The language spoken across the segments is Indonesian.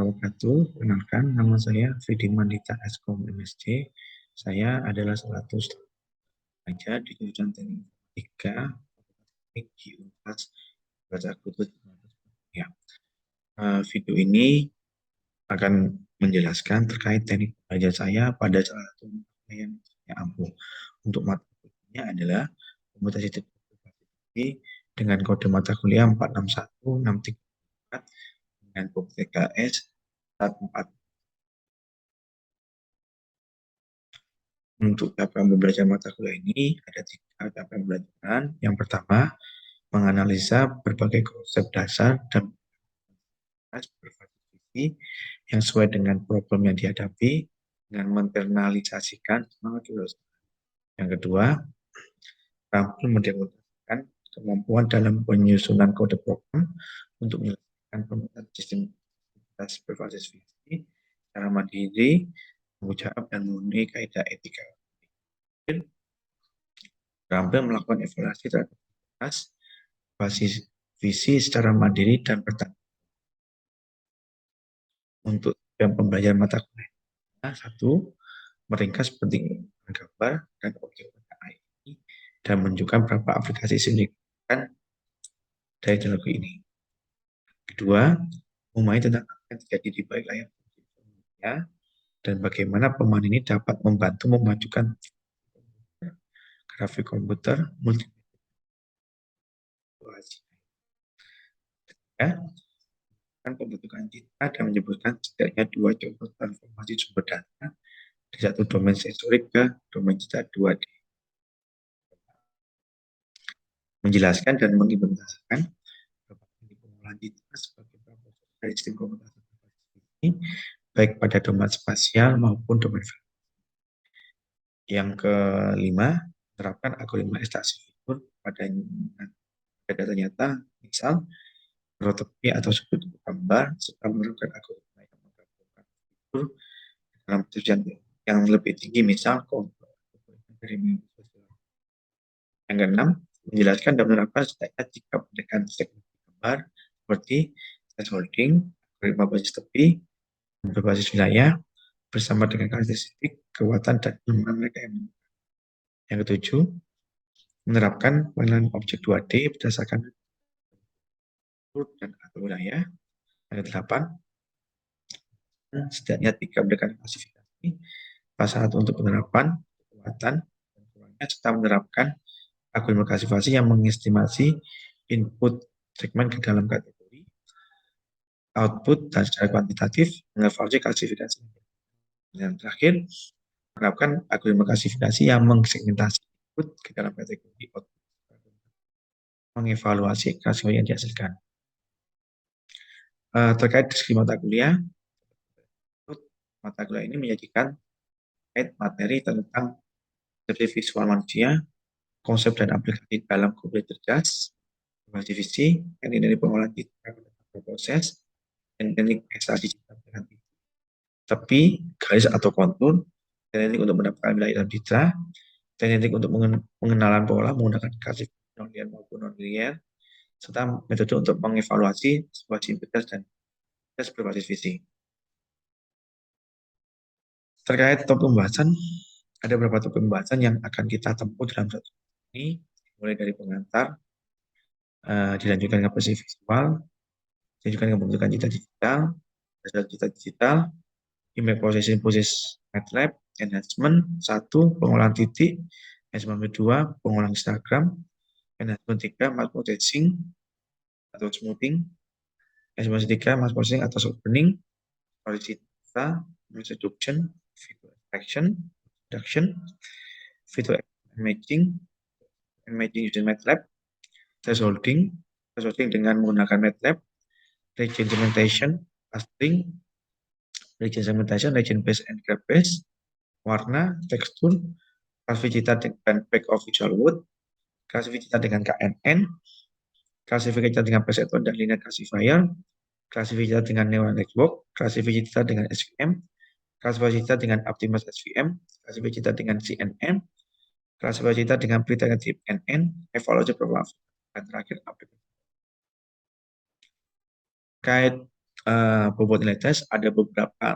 wabarakatuh. Perkenalkan, nama saya Vidi Mandita Eskom MSc. Saya adalah salah satu pelajar di jurusan Teknik Informatika di Universitas Gajah Kutub. Ya, video ini akan menjelaskan terkait teknik belajar saya pada salah satu mata yang saya ampuh. Untuk mata kuliahnya adalah komputasi teknologi dengan kode mata kuliah 461634 dengan kode TKS 14. Untuk tahap pembelajaran mata kuliah ini ada 3 tahap pembelajaran. Yang pertama, menganalisa berbagai konsep dasar dan bervariasi yang sesuai dengan problem yang dihadapi dengan menginternalisasikan semangat lulusan. Yang kedua, terampil mendemonstrasikan kemampuan dalam penyusunan kode program untuk menyelesaikan pembuatan sistem berbasis visi secara mandiri, tanggung jawab, dan memenuhi kaidah etika. Terampil melakukan evaluasi terhadap basis visi secara mandiri dan bertanggung. Untuk pembelajaran mata kuliah, 1. Meringkas penting gambar dan objek pada AI dan menunjukkan beberapa aplikasi signifikan dari teknologi ini. Kedua, memahami tentang apa yang terjadi di balik layar dan bagaimana pemahaman ini dapat membantu memajukan grafik komputer multimedia. Pembentukan citra dan menyebutkan setidaknya 2 contoh transformasi sumber data dari satu domain sensorik ke domain citra 2D. Menjelaskan dan mengimplementasikan pengolahan citra sebagai proses dari sistem komputasi ini, baik pada domain spasial maupun domain visual. Yang kelima, menerapkan algoritma ekstraksi fitur pada data nyata, misal prototipe atau sudut gambar, serta menerapkan algoritma yang menggabungkan fitur dalam tujuan yang lebih tinggi, misal kontrol dari media sosial. Yang keenam, menjelaskan dan menerapkan setidaknya 3 pendekatan teknik gambar seperti scaffolding, algoritma basis tepi, berbasis wilayah, bersama dengan karakteristik, kekuatan, dan kelemahan mereka. Yang ketujuh, menerapkan pengenalan objek 2D berdasarkan dan atau wilayah. Yang kedelapan, setidaknya 3 pendekatan klasifikasi, pasal 1 untuk penerapan, kekuatan, dan kurangnya, serta menerapkan algoritma klasifikasi yang mengestimasi input segmen ke dalam kategori, output, dan secara kuantitatif mengevaluasi klasifikasi. Dan terakhir, menerapkan algoritma klasifikasi yang mengsegmentasi input ke dalam kategori output, mengevaluasi klasifikasi yang dihasilkan. Terkait deskripsi mata kuliah ini menyajikan materi tentang deskripsi visual manusia, konsep dan aplikasi dalam komputer cerdas, visi, teknik pengolahan citra proses, dan teknik ekstraksi citra dengan tepi, garis atau kontur, teknik untuk mendapatkan wilayah dalam citra, teknik untuk pengenalan pola menggunakan grafik non-linear maupun non-linear, serta metode untuk mengevaluasi sebuah simetris dan tes berbasis visi. Terkait topik pembahasan, ada beberapa topik pembahasan yang akan kita tempuh dalam satu ini, mulai dari pengantar, dilanjutkan ke proses visual, dilanjutkan ke pembentukan citra digital, dasar citra digital, image processing proses MATLAB, enhancement 1, pengolahan titik, enhancement 2, pengolahan histogram, enhancement 3, mask processing atau smoothing, enhancement 3, mask processing atau softening, citra, mask reduction, video extraction, video imaging using MATLAB, thresholding dengan menggunakan MATLAB, region segmentation, clustering, region segmentation, region base and graph base, warna, tekstur, klasifikasi citra dengan back of visual wood, klasifikasi citra dengan KNN, klasifikasi citra dengan perceptron dan linear classifier, klasifikasi citra dengan neural network, klasifikasi citra dengan SVM, klasifikasi citra dengan optimus SVM, klasifikasi citra dengan CNN, klasifikasi citra dengan predictive NN, evaluasi performance, dan terakhir aplikasi. Terkait bobot nilai tes, ada beberapa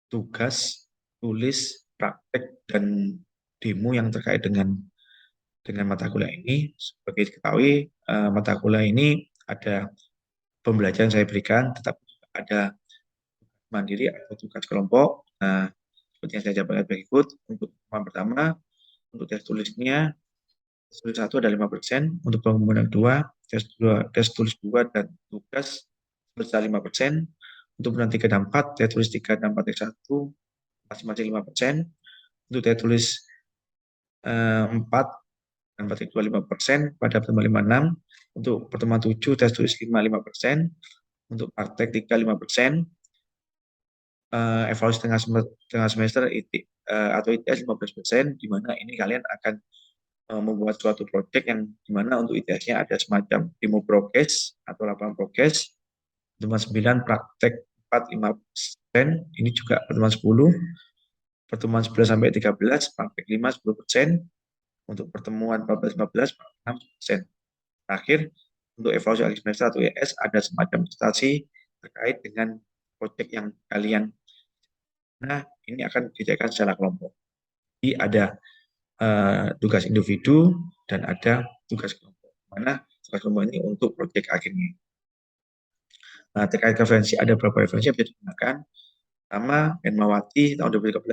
tugas, tulis, praktek, dan demo yang terkait dengan mata kuliah ini. Sebagai diketahui, mata kuliah ini ada pembelajaran saya berikan, tetapi ada mandiri atau tugas kelompok. Nah, seperti yang saya jabarkan berikut. Untuk yang pertama, untuk tes tulisnya, tes tulis 1 ada 5%, untuk pengumuman 2, tes tulis 2 dan tugas sebesar 5%, untuk penanti ke 4, tes tulis 3 dan 4 tes 1, masing-masing 5%, untuk tes tulis 4 dan praktik 25% pada pertemuan 56, untuk pertemuan 7 tes tulis 5%, untuk praktek 3 5%, evaluasi tengah semester atau ITS 15%, di mana ini kalian akan membuat suatu proyek yang di mana untuk ITS-nya ada semacam demo progress atau lapangan progress. Pertemuan 9 praktek 4 5%, ini juga pertemuan 10, pertemuan 11 sampai 13 praktek 5 10%, untuk pertemuan 14-15 6%. Terakhir, untuk evaluasi akhir semester atau ES ada semacam prestasi terkait dengan proyek yang kalian. Nah, ini akan dikerjakan secara kelompok. Jadi ada tugas individu dan ada tugas kelompok. Mana tugas kelompok ini untuk proyek akhirnya. Nah, terkait referensi, ada beberapa referensi yang bisa digunakan. Pertama, Enmawati tahun 2013,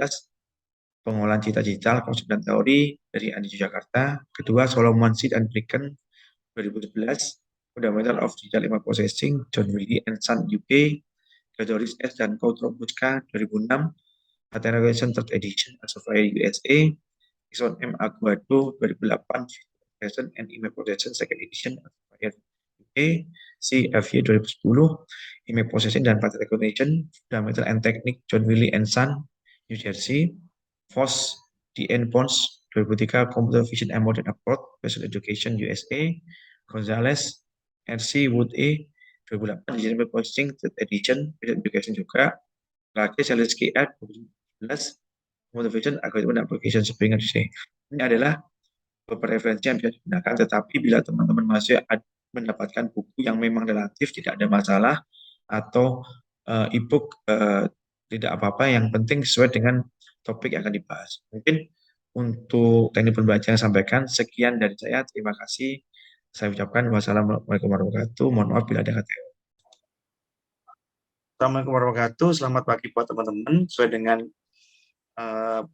pengolahan cita digital, konsep dan teori dari Andi Jakarta. Kedua, Solomon Seed and Bricken 2011, Fundamental of Digital Image Processing, John Wiley and Son UK, Gregoris S. dan Koutrobuska 2006, Patent Third Edition, Elsevier USA, Ison M. Aguado 2008, Processing and Image Processing Second Edition, Elsevier UK, CFY 2010, Image Processing dan Patent Recognition, Fundamental and Technique, John Wiley and Son, New Jersey, Voss, D.N. Pons 2003, Computer Vision and Modern Approach, Special Education USA, Gonzales, RC Wood E 2008, Digital Processing Third Edition, Special Education juga, lagi Zelensky Ed 2011, Computer Vision Algorithm Application Springer DC. Ini adalah beberapa referensi yang bisa digunakan, tetapi bila teman-teman masih mendapatkan buku yang memang relatif, tidak ada masalah, atau e-book tidak apa-apa, yang penting sesuai dengan topik yang akan dibahas. Mungkin untuk teknik pembelajaran yang sampaikan, sekian dari saya. Terima kasih. Saya ucapkan wassalamualaikum warahmatullahi wabarakatuh. Mohon maaf bila ada kata. Assalamualaikum warahmatullahi wabarakatuh. Selamat pagi buat teman-teman. Sesuai dengan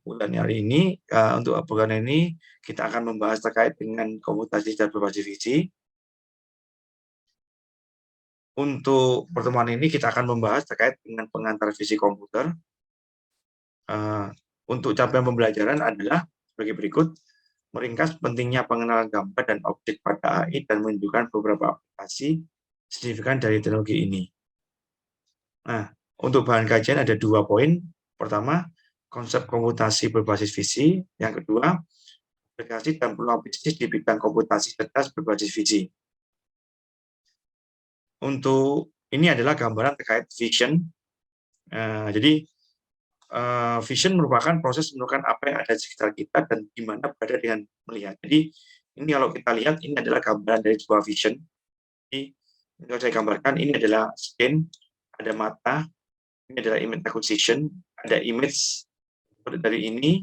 bulan hari ini, untuk bulan ini kita akan membahas terkait dengan komputasi dan berbasis visi. Untuk pertemuan ini kita akan membahas terkait dengan pengantar visi komputer. Untuk capaian pembelajaran adalah sebagai berikut: meringkas pentingnya pengenalan gambar dan objek pada AI dan menunjukkan beberapa aplikasi signifikan dari teknologi ini. Nah, untuk bahan kajian ada 2 poin. Pertama, konsep komputasi berbasis visi. Yang kedua, aplikasi dan peluang bisnis di bidang komputasi cerdas berbasis visi. Untuk ini adalah gambaran terkait vision. Jadi, vision merupakan proses menemukan apa yang ada di sekitar kita dan di mana berada dengan melihat. Jadi, ini kalau kita lihat, ini adalah gambaran dari sebuah vision. Jadi, kalau saya gambarkan, ini adalah skin, ada mata, ini adalah image acquisition, ada image dari ini,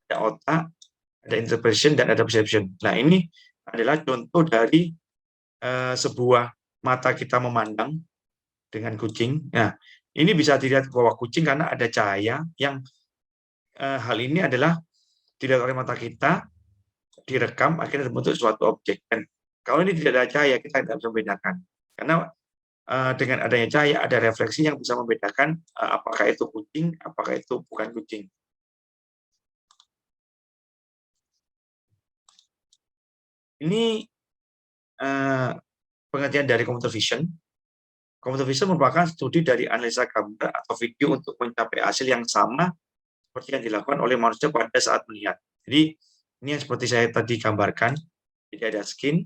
ada otak, ada interpretation, dan ada perception. Nah, ini adalah contoh dari sebuah mata kita memandang dengan kucing. Nah, ini bisa dilihat bahwa kucing karena ada cahaya yang hal ini adalah dilihat oleh mata kita, direkam, akhirnya terbentuk suatu objek. Dan kalau ini tidak ada cahaya, kita tidak bisa membedakan. Karena dengan adanya cahaya, ada refleksi yang bisa membedakan apakah itu kucing, apakah itu bukan kucing. Ini pengertian dari computer vision. Computer vision merupakan studi dari analisa gambar atau video untuk mencapai hasil yang sama seperti yang dilakukan oleh manusia pada saat melihat. Jadi, ini yang seperti saya tadi gambarkan. Jadi ada skin,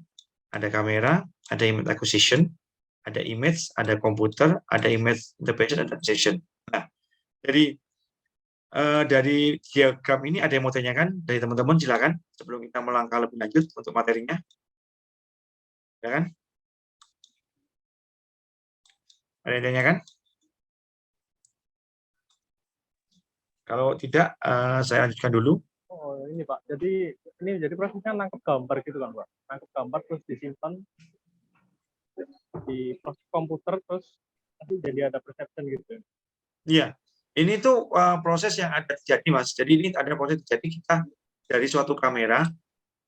ada kamera, ada image acquisition, ada image, ada komputer, ada image interpretation, ada perception. Nah, dari diagram ini ada yang mau tanyakan dari teman-teman, silakan sebelum kita melangkah lebih lanjut untuk materinya. Ya kan? Ada yang tanyakan? Kalau tidak, saya lanjutkan dulu. Oh ini Pak, jadi prosesnya nangkep gambar gitu kan Pak? Nangkep gambar terus disimpan di proses komputer terus nanti jadi ada perception gitu. Iya, ini tuh proses yang ada terjadi Mas. Jadi ini ada proses terjadi kita dari suatu kamera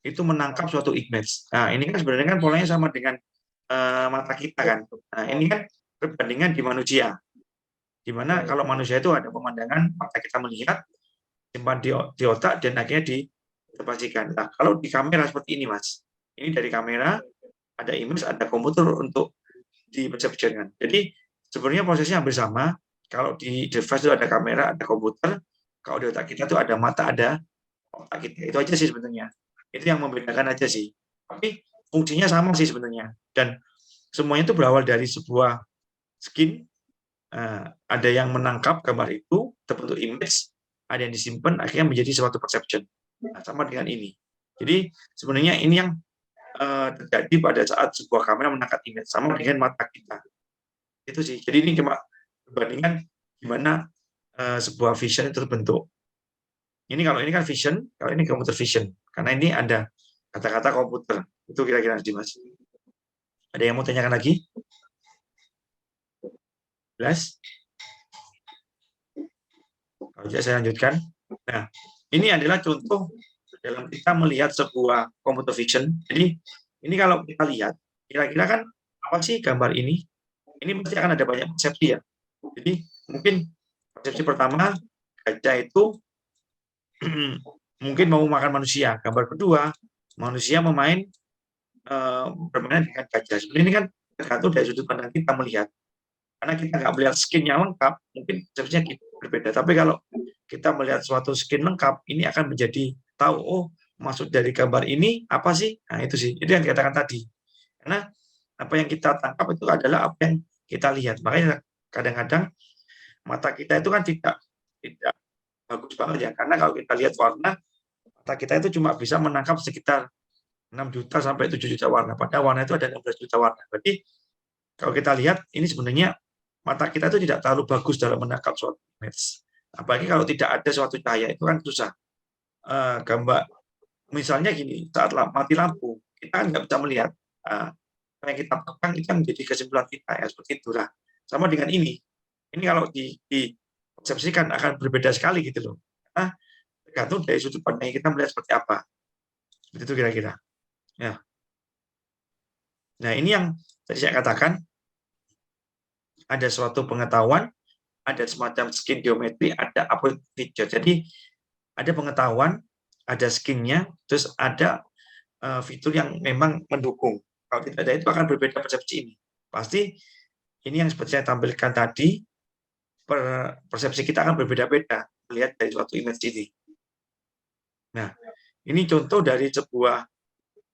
itu menangkap suatu image. Nah ini kan sebenarnya kan polanya sama dengan mata kita kan. Nah ini kan perbandingan di manusia. Dimana kalau manusia itu ada pemandangan mata kita melihat, simpan di otak dan akhirnya dipastikan. Nah kalau di kamera seperti ini Mas, ini dari kamera ada image, ada komputer untuk dipersepsikan. Jadi sebenarnya prosesnya hampir sama. Kalau di device itu ada kamera, ada komputer. Kalau di otak kita itu ada mata, ada otak kita. Itu aja sih sebenarnya. Itu yang membedakan aja sih. Tapi fungsinya sama sih sebenarnya. Dan semuanya itu berawal dari sebuah skin. Ada yang menangkap gambar itu terbentuk image, ada yang disimpan akhirnya menjadi suatu perception. Nah, sama dengan ini. Jadi sebenarnya ini yang terjadi pada saat sebuah kamera menangkap image sama dengan mata kita. Itu sih. Jadi ini cuma perbandingan gimana sebuah vision itu terbentuk. Ini kalau ini kan vision, kalau ini computer vision. Karena ini ada kata-kata komputer. Itu kira-kira Dimas. Ada yang mau tanyakan lagi? Jelas? Kalau tidak saya lanjutkan. Nah, ini adalah contoh dalam kita melihat sebuah computer vision. Jadi ini kalau kita lihat, kira-kira kan apa sih gambar ini? Ini pasti akan ada banyak persepsi ya. Jadi mungkin persepsi pertama, gajah itu mungkin mau makan manusia. Gambar kedua, manusia bermain dengan gajah. Sebenarnya ini kan tergantung dari sudut pandang kita melihat. Karena kita nggak melihat skin yang lengkap, mungkin persepsinya berbeda. Tapi kalau kita melihat suatu skin lengkap, ini akan menjadi tahu, oh maksud dari gambar ini apa sih? Nah itu sih, itu yang dikatakan tadi. Karena apa yang kita tangkap itu adalah apa yang kita lihat. Makanya kadang-kadang mata kita itu kan tidak bagus banget ya. Karena kalau kita lihat warna, mata kita itu cuma bisa menangkap sekitar 6 juta sampai 7 juta warna. Padahal warna itu ada 16 juta warna. Berarti kalau kita lihat, ini sebenarnya mata kita itu tidak terlalu bagus dalam menangkap suatu image. Apalagi kalau tidak ada suatu cahaya, itu kan susah. Gambar, misalnya gini, saat mati lampu, kita kan nggak bisa melihat. Apa yang kita pegang itu kan menjadi kesimpulan kita, ya seperti itu lah. Sama dengan ini kalau dipersepsikan akan berbeda sekali gitu loh. Karena tergantung dari sudut pandang kita melihat seperti apa. Seperti itu kira-kira. Ya. Nah ini yang tadi saya katakan, ada suatu pengetahuan, ada semacam skin geometri, ada upload feature. Jadi ada pengetahuan, ada skinnya, terus ada fitur yang memang mendukung. Kalau tidak ada itu akan berbeda persepsi ini. Pasti ini yang seperti saya tampilkan tadi, persepsi kita akan berbeda-beda melihat dari suatu image ini. Nah, ini contoh dari sebuah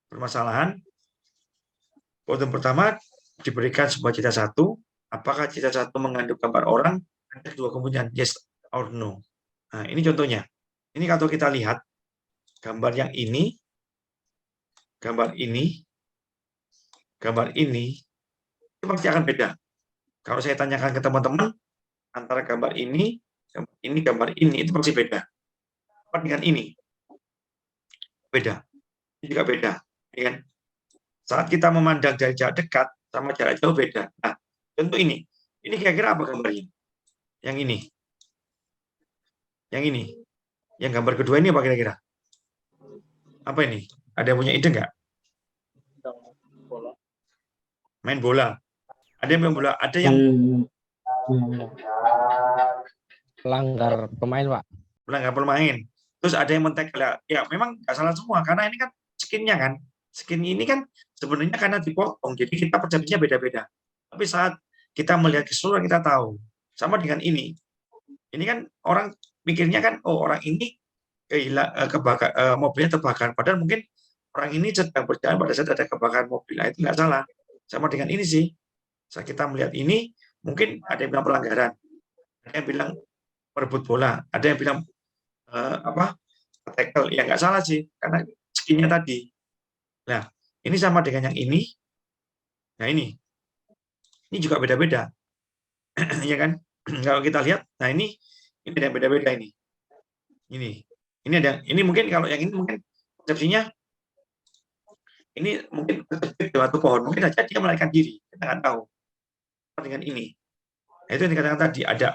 permasalahan. Problem pertama, diberikan sebuah cita satu, apakah cita satu mengandung gambar orang? Ada dua kemungkinan, yes or no. Nah, ini contohnya. Ini kalau kita lihat, gambar yang ini, gambar ini, gambar ini, itu pasti akan beda. Kalau saya tanyakan ke teman-teman, antara gambar ini, itu pasti beda. Apa dengan ini? Beda. Ini juga beda. Ya kan? Saat kita memandang dari jarak dekat, sama jarak jauh beda. Nah, contoh ini. Ini kira-kira apa gambarnya? Yang ini. Yang ini. Yang gambar kedua ini apa kira-kira? Apa ini? Ada yang punya ide nggak? Main bola. Ada yang main bola. Ada yang pelanggar pemain, Pak. Pelanggar pemain. Terus ada yang men-tackle. Ya, memang nggak salah semua. Karena ini kan skinnya kan. Skin ini kan sebenarnya karena dipotong. Jadi kita persepsinya beda-beda. Tapi saat kita melihat keseluruhan kita tahu. Sama dengan ini. Ini kan orang pikirnya kan, oh orang ini mobilnya terbakar. Padahal mungkin orang ini sedang berjalan pada saat ada kebakaran mobil. Nah, itu nggak salah. Sama dengan ini sih. Saat kita melihat ini, mungkin ada yang bilang pelanggaran. Ada yang bilang merebut bola. Ada yang bilang tackle. Ya nggak salah sih. Karena skinnya tadi. Nah, ini sama dengan yang ini. Nah, ini juga beda-beda. Ya kan? Kalau kita lihat, nah ini ada yang beda-beda ini. Ini ada, ini mungkin kalau yang ini mungkin konsepsinya ini mungkin terjepit di batu pohon, mungkin saja dia melarikan diri, kita nggak tahu. Dengan ini, nah, itu yang dikatakan tadi ada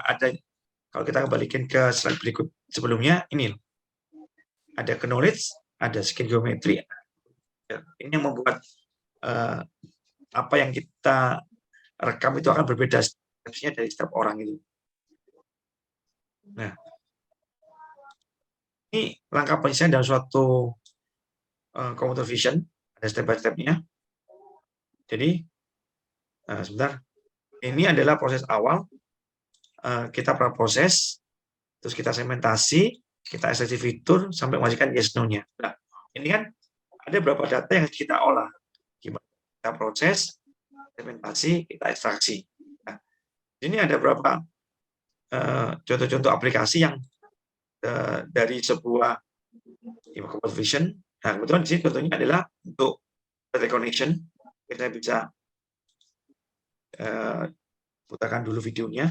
kalau kita kembalikan ke slide berikut sebelumnya, ini ada knowledge, ada skin geometry. Ini yang membuat apa yang kita rekam itu akan berbeda persepsinya dari setiap orang itu. Nah, ini langkah penyelesaian dalam suatu computer vision, ada step by step-nya. Jadi, sebentar, ini adalah proses awal, kita praproses, terus kita segmentasi, kita ekstraksi fitur, sampai menghasilkan yes no-nya. Nah, ini kan ada beberapa data yang kita olah. Gimana kita proses, segmentasi, kita ekstraksi. Nah, ini ada beberapa contoh-contoh aplikasi yang dari sebuah computer vision. Nah, kebetulan di sini contohnya adalah untuk recognition. Kita bisa putarkan dulu videonya.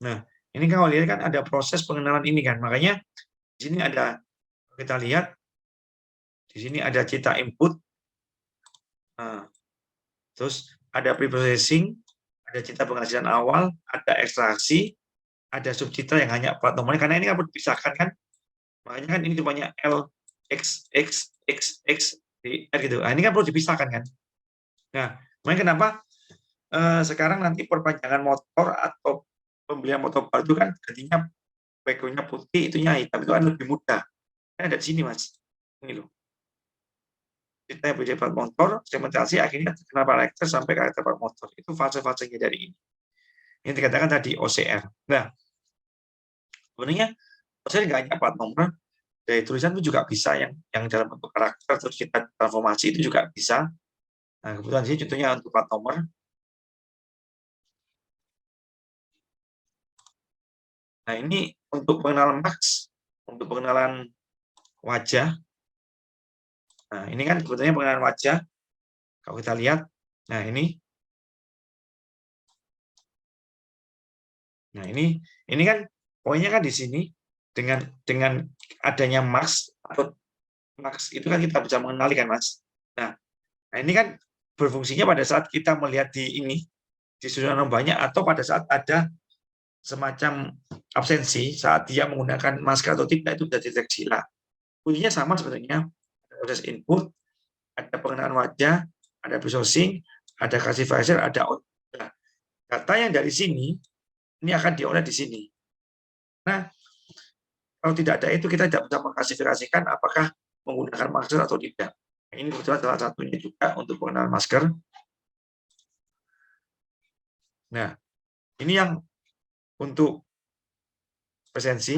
Nah, ini kalau lihat kan ada proses pengenalan ini kan, makanya di sini ada, kita lihat di sini ada cita input, nah, terus ada preprocessing, ada cita penghasilan awal, ada ekstraksi, ada subcitra yang hanya plat nomornya, karena ini kan perlu dipisahkan kan, makanya kan ini cumanya L, X, X, X, X, di R gitu. Nah, ini kan perlu dipisahkan kan. Nah, makanya kenapa sekarang nanti perpanjangan motor atau pembelian motor baru itu kan gantinya background-nya putih, itunya hitam, itu kan lebih mudah. Kan ada di sini, Mas. Ini loh. Kita belajar plat motor, segmentasi, akhirnya kenal karakter sampai karakter plat motor. Itu fase-fasenya dari ini. Ini dikatakan tadi OCR. Nah, sebenarnya OCR nggak hanya plat nomor, dari tulisan itu juga bisa yang dalam bentuk karakter, terus kita transformasi itu juga bisa. Nah, kebetulan sini contohnya untuk plat nomor. Nah, ini untuk pengenalan max, untuk pengenalan wajah. Nah, ini kan sebetulnya pengenalan wajah. Kalau kita lihat, nah ini. Nah, ini kan poinnya kan di sini dengan adanya max atau max itu kan kita bisa mengenali kan, Mas. Nah, ini kan berfungsinya pada saat kita melihat di ini di susunan banyak atau pada saat ada semacam absensi saat dia menggunakan masker atau tidak itu sudah deteksi lah. Fungsinya sama sebenarnya, proses input, ada pengenalan wajah, ada processing, ada classifier, ada output. Nah, data yang dari sini ini akan diolah di sini. Nah, kalau tidak ada itu kita tidak bisa mengklasifikasikan apakah menggunakan masker atau tidak. Nah, ini kebetulan salah satunya juga untuk pengenalan masker. Nah, ini yang untuk presensi.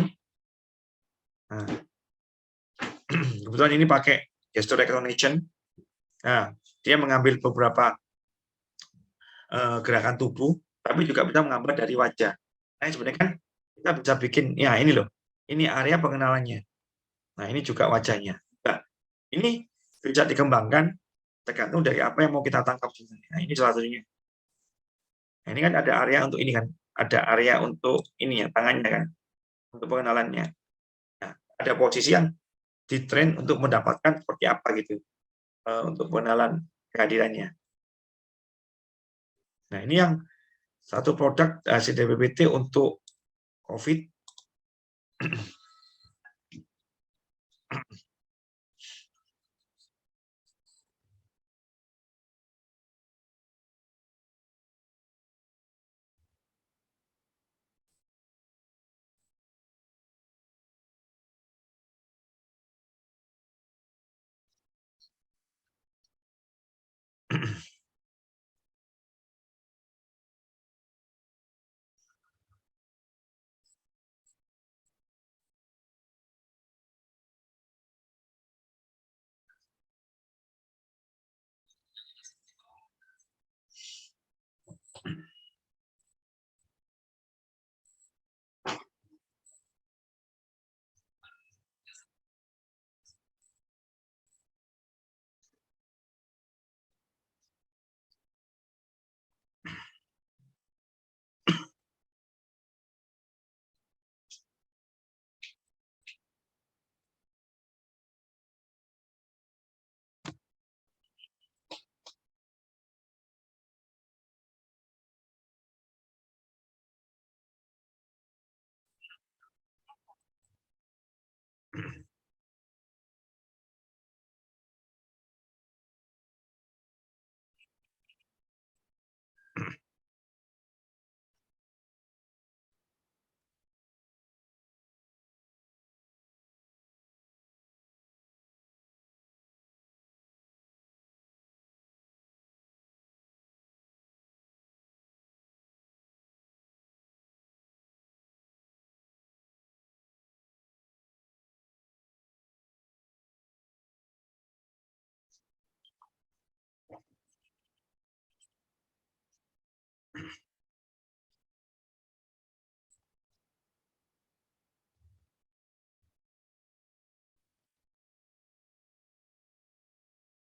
Nah, kebetulan ini pakai gesture recognition. Nah, dia mengambil beberapa gerakan tubuh, tapi juga bisa mengambil dari wajah. Nah, sebenarnya kan kita bisa bikin, ya ini loh, ini area pengenalannya. Nah, ini juga wajahnya. Nah, ini bisa dikembangkan tergantung dari apa yang mau kita tangkap. Nah, ini salah satunya. Nah, ini kan ada area untuk ini kan, ada area untuk ini ya, tangannya kan, untuk pengenalannya. Nah, ada posisi yang ditrain untuk mendapatkan seperti apa gitu, untuk pengenalan kehadirannya. Nah, ini yang satu produk hasil DBBT untuk COVID.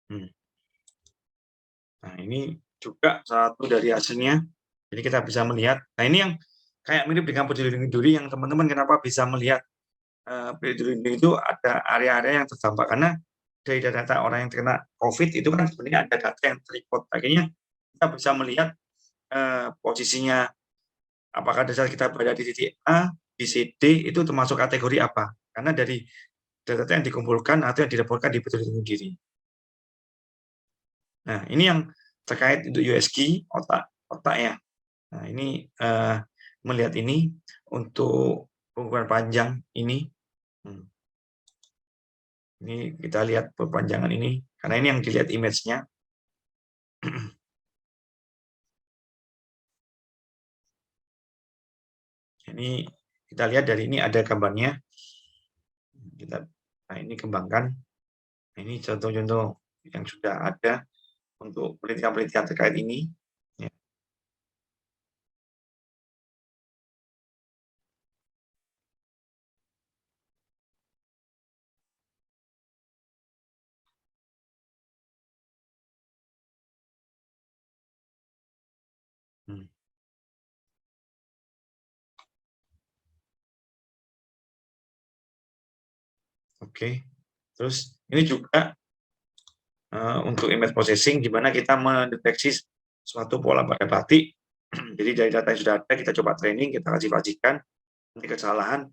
Hmm. Nah, ini juga satu dari hasilnya. Jadi kita bisa melihat. Nah, ini yang kayak mirip dengan peduli lindungi yang teman-teman kenapa bisa melihat peduli lindungi itu ada area-area yang terdampak karena dari data orang yang terkena COVID itu kan sebenarnya ada data yang terikut. Akhirnya kita bisa melihat posisinya apakah saat kita berada di titik A, B, C, D itu termasuk kategori apa? Karena dari data yang dikumpulkan atau yang dilaporkan di peduli lindungi diri. Nah, ini yang terkait untuk USG otak ya. Nah, ini melihat ini untuk ukuran panjang ini. Ini kita lihat perpanjangan ini karena ini yang dilihat image-nya. Ini kita lihat dari ini ada gambarnya. Nah, ini kembangkan. Nah, ini contoh-contoh yang sudah ada untuk penelitian-penelitian terkait ini. Ya. Oke. Terus ini juga untuk image processing, di mana kita mendeteksi suatu pola pada batik. Jadi dari data yang sudah ada, kita coba training, kita kasih-kasihkan, nanti kesalahan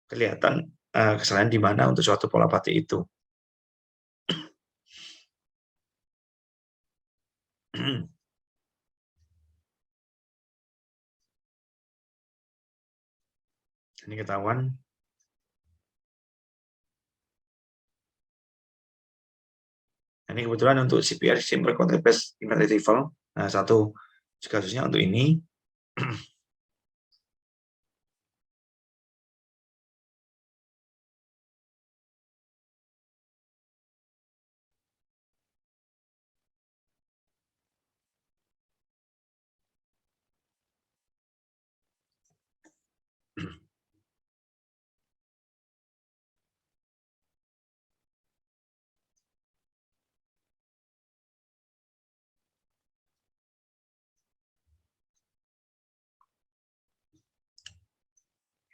kelihatan kesalahan di mana untuk suatu pola batik itu. Ini ketahuan. Ini kebetulan untuk CPR, Simple Content Based Image Retrieval. Nah, satu kasusnya untuk ini.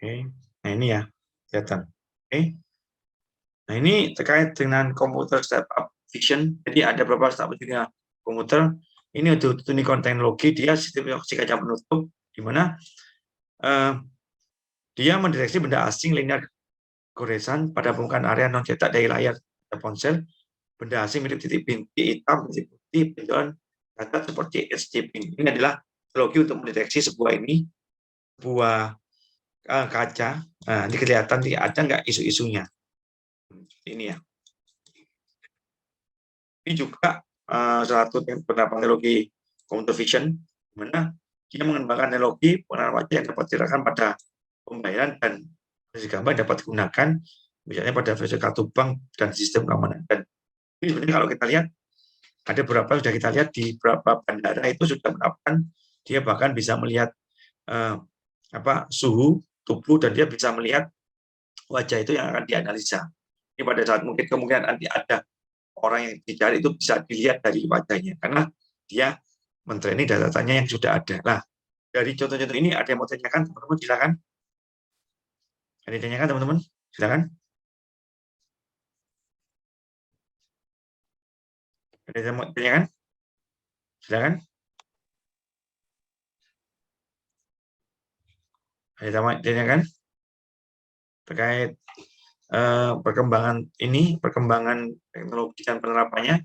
Oke. Nah, ini ya, kelihatan. Oke. Nah, ini terkait dengan komputer step-up vision. Jadi ada beberapa step juga komputer. Ini untuk unicorn teknologi, dia sistem opsi kaca penutup, di mana dia mendeteksi benda asing linear goresan pada permukaan area non-cetak dari layar ponsel. Benda asing mirip titik bintik hitam, titik putih, benjolan data seperti escaping. Ini adalah teknologi untuk mendeteksi sebuah kaca. Nah, ini kelihatan ada nggak isu-isunya. Ini ya. Ini juga satu penerapan teknologi computer vision, di mana dia mengembangkan teknologi pengenalan wajah yang dapat diterapkan pada pembayaran dan gambar dapat digunakan, misalnya pada versi kartu bank dan sistem keamanan. Dan ini sebenarnya kalau kita lihat, ada beberapa sudah kita lihat di beberapa bandara itu sudah menerapkan, dia bahkan bisa melihat suhu tubuh dan dia bisa melihat wajah itu yang akan dianalisa. Ini pada saat mungkin kemungkinan nanti ada orang yang dicari itu bisa dilihat dari wajahnya karena dia mentraining datanya yang sudah ada. Nah, dari contoh-contoh ini ada yang mau tanyakan, teman-teman silakan. Ada yang tanyakan, teman-teman silakan. Ada yang mau tanyakan? Silakan. Ada yang mau tanyakan terkait perkembangan teknologi dan penerapannya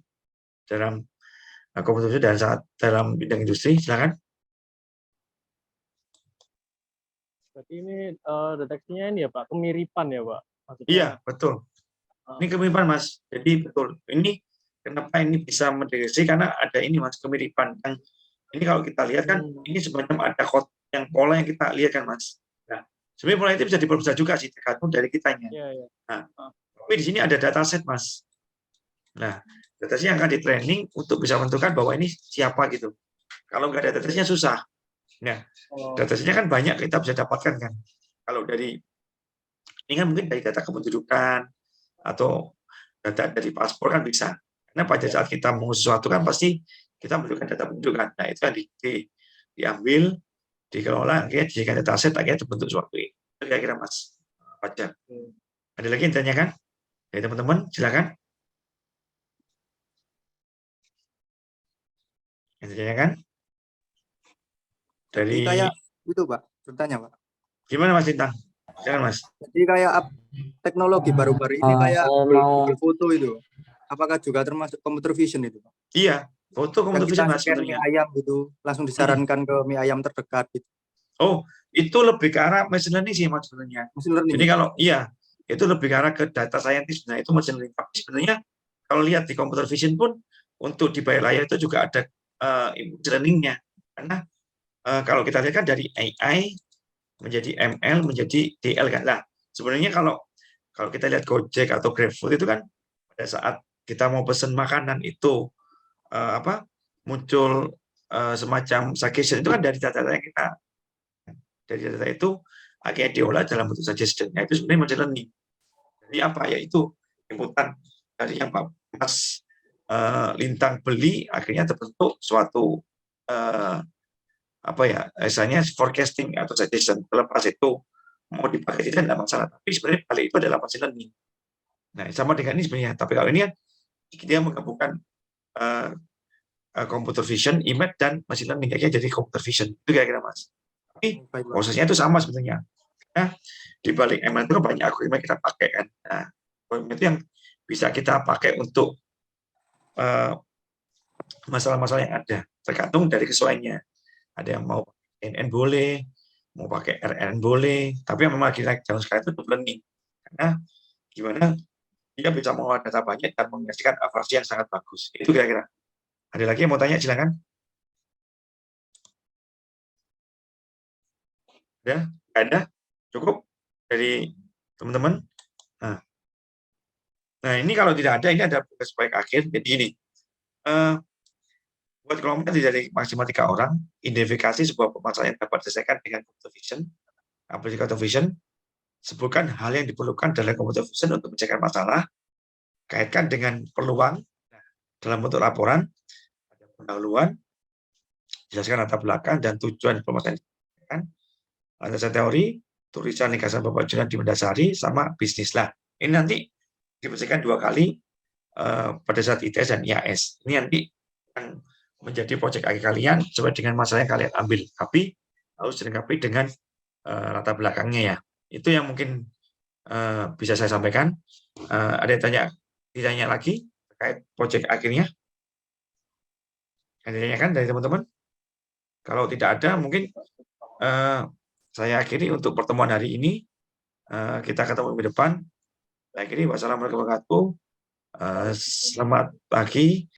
dalam komputer dan dalam bidang industri, silakan. Berarti ini deteksinya ini ya Pak, kemiripan ya Pak? Maksudnya, iya, betul. Ini kemiripan Mas. Jadi betul. Ini kenapa ini bisa mendeteksi karena ada ini Mas, kemiripan. Yang ini kalau kita lihat kan ini semacam ada yang pola yang kita lihat kan Mas. Nah, sebenarnya pola itu bisa diperbesar juga sih tergantung dari kitanya. Iya. Nah, tapi di sini ada dataset Mas. Nah, dataset yang akan di training untuk bisa menentukan bahwa ini siapa gitu. Kalau nggak ada datasetnya susah. Nah, datasetnya kan banyak kita bisa dapatkan kan. Kalau dari ini kan mungkin dari data kependudukan atau data dari paspor kan bisa. Karena pada saat kita mau sesuatu kan pasti kita membutuhkan data pendudukan. Nah, itu yang diambil, dikelola, akhirnya dijadikan data aset, akhirnya terbentuk suatu ini. Itu kira-kira Mas Fajar. Ada lagi yang ditanyakan? Dari teman-teman, silakan. Yang ditanyakan? Dari kayak itu Pak, bertanya Pak. gimana Mas Lintang? Silakan Mas. Jadi kayak teknologi baru-baru ini kayak Google Foto itu, apakah juga termasuk computer vision itu Pak? Iya, foto Yang computer kita vision Mas scan mie sebenarnya. ayam gitu, langsung disarankan ke mie ayam terdekat gitu. Oh, itu lebih ke arah machine learning sih Mas sebenarnya. Machine learning. Jadi kalau iya, itu lebih ke arah ke data scientist. Nah, itu machine learning. Tapi sebenarnya kalau lihat di computer vision pun untuk di bawah layar itu juga ada machine learning-nya. Karena kalau kita lihat kan dari AI menjadi ML menjadi DL kan. Nah, sebenarnya kalau kita lihat Gojek atau GrabFood itu kan pada saat kita mau pesan makanan itu muncul semacam suggestion itu kan dari data-data yang kita dari data itu akhirnya diolah dalam bentuk suggestion. Nah, itu sebenarnya machine learning. Jadi apa ya itu inputan dari yang Pak Mas Lintang beli akhirnya terbentuk suatu misalnya forecasting atau suggestion. Terlepas itu mau dipakai tidak masalah, tapi sebenarnya kali itu adalah machine learning. Nah, sama dengan ini sebenarnya, tapi kalau ini kan dia menggabungkan computer vision, image dan machine learning kayaknya jadi computer vision. Itu kira-kira Mas. Tapi prosesnya itu sama sebenarnya. Nah, di balik ML itu banyak algoritma yang kita pakai kan. Nah, algoritma itu yang bisa kita pakai untuk masalah-masalah yang ada, tergantung dari kesesuaiannya. Ada yang mau NN boleh, mau pakai RN boleh, tapi yang memang kita jalan sekarang itu deep learning. Karena gimana dia bisa mengolah data banyak dan menghasilkan average yang sangat bagus. Itu kira-kira. Ada lagi yang mau tanya, silakan. Ya, ada? Cukup dari teman-teman? Nah, ini kalau tidak ada, ini ada tugas proyek akhir. Jadi ini, buat kelompok dari maksimal 3 orang, identifikasi sebuah permasalahan yang dapat diselesaikan dengan computer vision, aplikasi computer vision, sebutkan hal yang diperlukan dalam computer vision untuk mencegah masalah, kaitkan dengan peluang dalam bentuk laporan, ada pendahuluan, jelaskan latar belakang dan tujuan permasalahan, landasan teori, tulisan ringkasan berpacuan di mendasari, sama bisnis lah. Ini nanti dibersihkan 2 kali pada saat ITS dan IAS. Ini nanti yang menjadi proyek akhir kalian sesuai dengan masalah yang kalian ambil, tapi harus dilengkapi dengan latar belakangnya ya. Itu yang mungkin bisa saya sampaikan. Ada yang ditanya lagi terkait proyek akhirnya? Ada ditanyakan dari teman-teman? Kalau tidak ada, mungkin saya akhiri untuk pertemuan hari ini. Kita ketemu minggu depan. Saya akhiri. Wassalamualaikum warahmatullahi wabarakatuh. Selamat pagi.